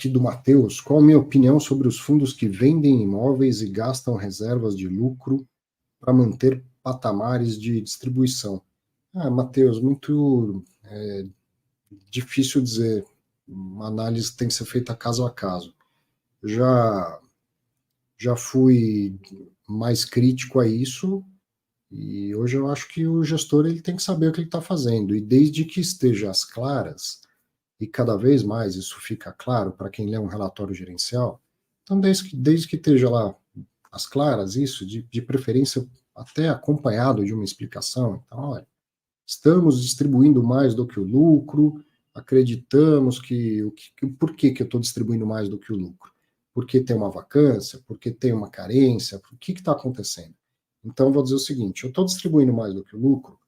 aqui do Matheus. Qual a minha opinião sobre os fundos que vendem imóveis e gastam reservas de lucro para manter patamares de distribuição? Matheus, muito difícil dizer. Uma análise tem que ser feita caso a caso. Já fui mais crítico a isso, e hoje eu acho que o gestor ele tem que saber o que ele está fazendo, e desde que esteja às claras, e cada vez mais isso fica claro para quem lê um relatório gerencial, então desde que esteja lá às claras, isso, de preferência até acompanhado de uma explicação, então, olha, estamos distribuindo mais do que o lucro, acreditamos por que eu estou distribuindo mais do que o lucro? Porque tem uma vacância, porque tem uma carência, o que está acontecendo? Então, eu vou dizer o seguinte, eu estou distribuindo mais do que o lucro,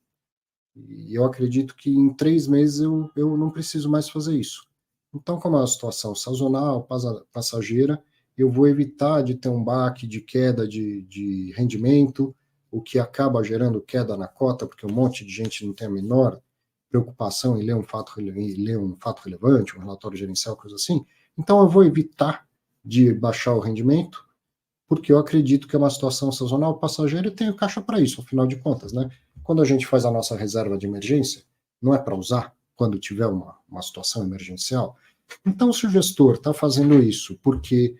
e eu acredito que em 3 meses eu não preciso mais fazer isso. Então, como é uma situação sazonal, passageira, eu vou evitar de ter um baque de queda de rendimento, o que acaba gerando queda na cota, porque um monte de gente não tem a menor preocupação em ler um fato relevante, um relatório gerencial, coisa assim. Então, eu vou evitar de baixar o rendimento, porque eu acredito que é uma situação sazonal, passageira, e tenho caixa para isso, afinal de contas, né? Quando a gente faz a nossa reserva de emergência, não é para usar quando tiver uma situação emergencial. Então, se o gestor está fazendo isso porque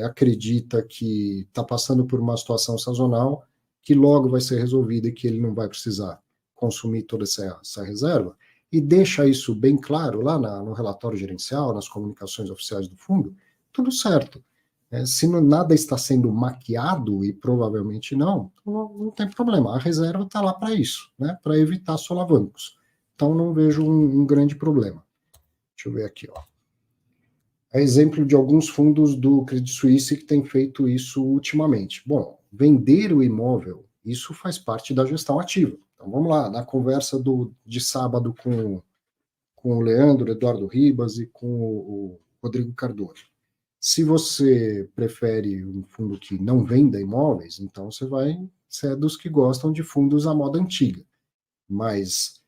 acredita que está passando por uma situação sazonal, que logo vai ser resolvida e que ele não vai precisar consumir toda essa reserva, e deixa isso bem claro lá no relatório gerencial, nas comunicações oficiais do fundo, tudo certo. Se nada está sendo maquiado, e provavelmente não tem problema. A reserva está lá para isso, né? Para evitar solavancos. Então, não vejo um grande problema. Deixa eu ver aqui, ó. É exemplo de alguns fundos do Credit Suisse que têm feito isso ultimamente. Bom, vender o imóvel, isso faz parte da gestão ativa. Então, vamos lá, na conversa de sábado com o Leandro, Eduardo Ribas e com o Rodrigo Cardoso. Se você prefere um fundo que não venda imóveis, então você é dos que gostam de fundos à moda antiga. Mas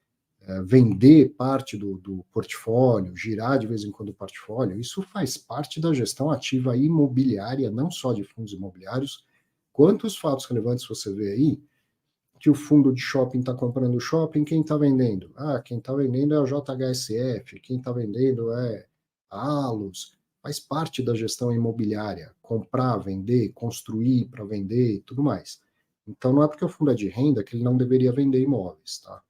vender parte do portfólio, girar de vez em quando o portfólio, isso faz parte da gestão ativa imobiliária, não só de fundos imobiliários. Quantos fatos relevantes você vê aí que o fundo de shopping está comprando shopping, quem está vendendo? Quem está vendendo é o JHSF, quem está vendendo é a Alus. Faz parte da gestão imobiliária, comprar, vender, construir para vender e tudo mais. Então, não é porque o fundo é de renda que ele não deveria vender imóveis, tá?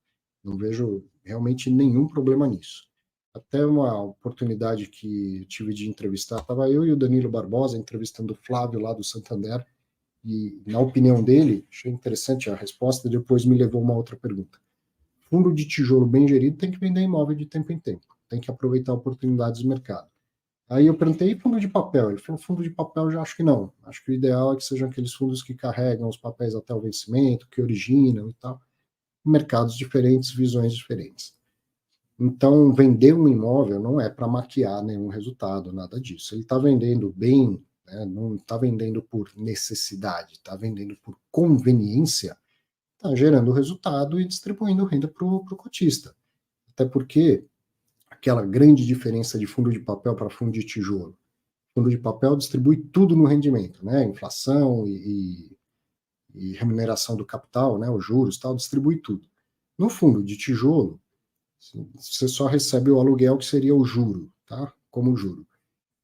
Não vejo realmente nenhum problema nisso. Até uma oportunidade que eu tive de entrevistar, estava eu e o Danilo Barbosa entrevistando o Flávio lá do Santander, e na opinião dele, achei interessante a resposta, depois me levou a uma outra pergunta. Fundo de tijolo bem gerido tem que vender imóvel de tempo em tempo, tem que aproveitar oportunidades do mercado. Aí eu perguntei, e fundo de papel? Ele falou, fundo de papel já acho que não. Acho que o ideal é que sejam aqueles fundos que carregam os papéis até o vencimento, que originam e tal. Mercados diferentes, visões diferentes. Então, vender um imóvel não é para maquiar nenhum resultado, nada disso. Ele está vendendo bem, né, não está vendendo por necessidade, está vendendo por conveniência, está gerando resultado e distribuindo renda para o cotista. Até porque aquela grande diferença de fundo de papel para fundo de tijolo. Fundo de papel distribui tudo no rendimento, né? Inflação e remuneração do capital, né? Os juros, tal, distribui tudo. No fundo de tijolo, você só recebe o aluguel, que seria o juro, tá? Como juro.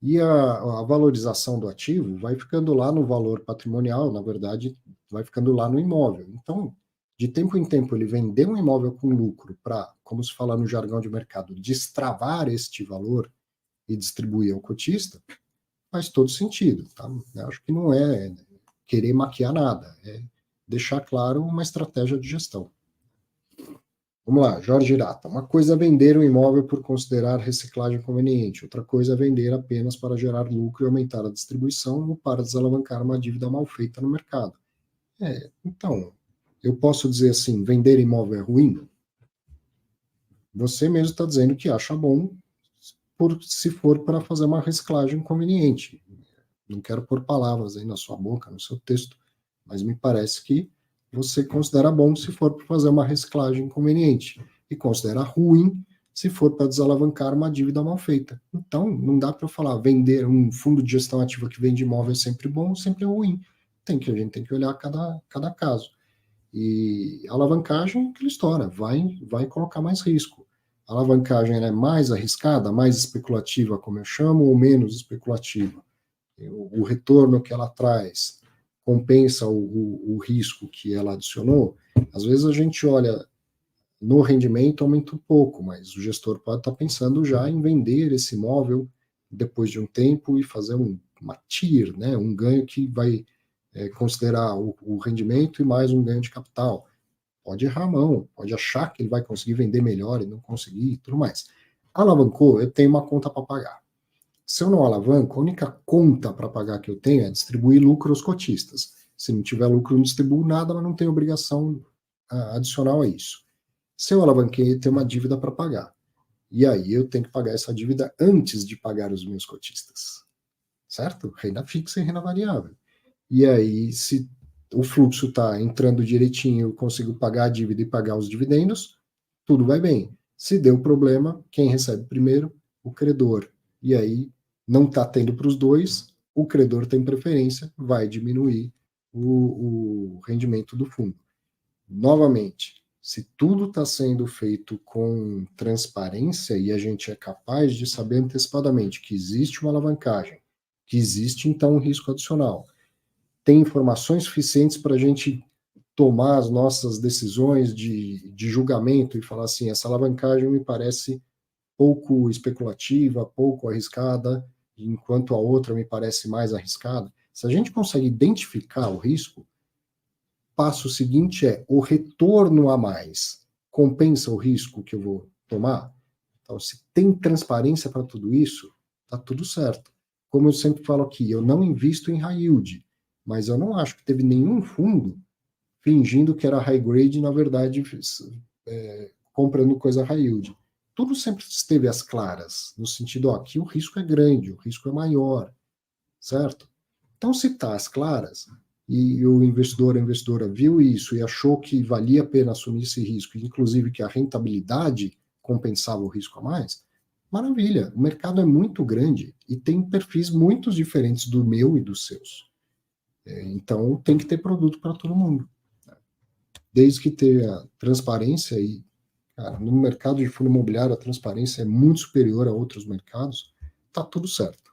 E a valorização do ativo vai ficando lá no valor patrimonial, na verdade, vai ficando lá no imóvel. Então, de tempo em tempo, ele vender um imóvel com lucro para, como se fala no jargão de mercado, destravar este valor e distribuir ao cotista, faz todo sentido, tá? Eu acho que não é querer maquiar nada, é deixar claro uma estratégia de gestão. Vamos lá, Jorge Irata. Uma coisa é vender um imóvel por considerar reciclagem conveniente, outra coisa é vender apenas para gerar lucro e aumentar a distribuição ou para desalavancar uma dívida mal feita no mercado. Então, eu posso dizer assim, vender imóvel é ruim? Você mesmo está dizendo que acha bom se for para fazer uma reciclagem conveniente. Não quero pôr palavras aí na sua boca, no seu texto, mas me parece que você considera bom se for para fazer uma reciclagem conveniente e considera ruim se for para desalavancar uma dívida mal feita. Então, não dá para eu falar, vender um fundo de gestão ativa que vende imóvel é sempre bom, sempre é ruim. A gente tem que olhar cada caso. E a alavancagem é aquela história, vai colocar mais risco. A alavancagem é mais arriscada, mais especulativa, como eu chamo, ou menos especulativa? O retorno que ela traz compensa o risco que ela adicionou? Às vezes a gente olha no rendimento, aumenta um pouco, mas o gestor pode estar pensando já em vender esse imóvel depois de um tempo e fazer uma TIR, né, um ganho que vai considerar o rendimento e mais um ganho de capital. Pode errar a mão, pode achar que ele vai conseguir vender melhor e não conseguir e tudo mais. Alavancou, eu tenho uma conta para pagar. Se eu não alavanco, a única conta para pagar que eu tenho é distribuir lucro aos cotistas. Se não tiver lucro, não distribuo nada, mas não tenho obrigação adicional a isso. Se eu alavanquei, eu tenho uma dívida para pagar. E aí eu tenho que pagar essa dívida antes de pagar os meus cotistas. Certo? Renda fixa e renda variável. E aí, se o fluxo está entrando direitinho, eu consigo pagar a dívida e pagar os dividendos, tudo vai bem. Se deu problema, quem recebe primeiro? O credor. E aí, não está tendo para os dois, o credor tem preferência, vai diminuir o rendimento do fundo. Novamente, se tudo está sendo feito com transparência e a gente é capaz de saber antecipadamente que existe uma alavancagem, que existe então um risco adicional, tem informações suficientes para a gente tomar as nossas decisões de julgamento e falar assim, essa alavancagem me parece pouco especulativa, pouco arriscada, enquanto a outra me parece mais arriscada. Se a gente consegue identificar o risco, passo seguinte é o retorno a mais. Compensa o risco que eu vou tomar? Então, se tem transparência para tudo isso, tá tudo certo. Como eu sempre falo aqui, eu não invisto em high yield, mas eu não acho que teve nenhum fundo fingindo que era high grade e, na verdade, comprando coisa high yield. Tudo sempre esteve às claras, no sentido, ó, aqui o risco é grande, o risco é maior, certo? Então, se está às claras, e o investidor, a investidora viu isso e achou que valia a pena assumir esse risco, inclusive que a rentabilidade compensava o risco a mais, maravilha, o mercado é muito grande e tem perfis muito diferentes do meu e dos seus. Então, tem que ter produto para todo mundo. Desde que tenha transparência e, cara, no mercado de fundo imobiliário a transparência é muito superior a outros mercados, tá tudo certo.